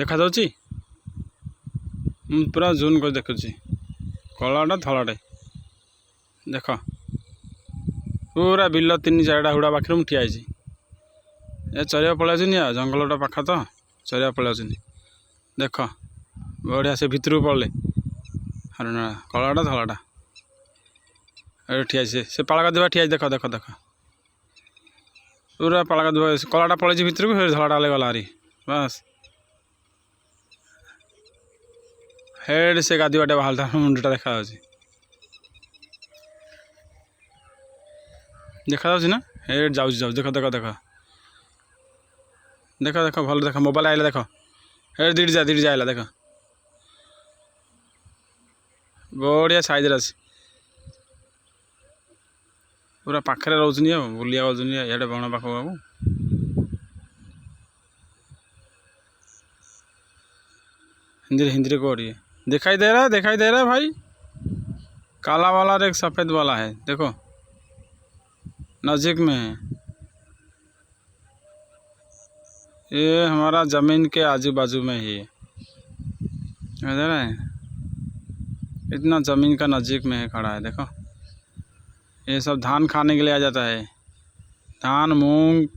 देखा जाउची पूरा जून कर देखुची कलाटा धलाटे देख पूरा बिल 3-4टा हुड़ा पाखे मुझे ठिया ए चरिया पलि आ जंगलटा पाख तो चरिया पलि देख बढ़िया से भितर पड़े हरण कलाटा धलाटा ठिया से पाला दुआ ठिया देख देख देख पूरा पाला दुआ कलाटा पलि भितर को धलाटा गला हारी बस हेड से गादुआटे बाहर मुंडटा देखा देखा ना हेड जाऊ जाऊ देख देख देख देख देख भल देख मोबाइल आइला देख हेड दीड़ जा आइला देख बढ़िया साइज अच्छी पूरा पाखे रोचनी बुलिया इे बण पाख बाबू हिंदी हिंदी कोड़ी दिखाई दे रहा है भाई काला वाला और एक सफ़ेद वाला है देखो नज़दीक में है ये हमारा ज़मीन के आजू बाजू में ही है इधर है इतना ज़मीन का नज़दीक में है खड़ा है देखो ये सब धान खाने के लिए आ जाता है धान मूंग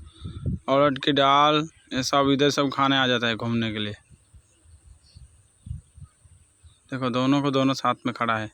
उड़द की दाल ये सब इधर सब खाने आ जाता है घूमने के लिए देखो दोनों को दोनों साथ में खड़ा है।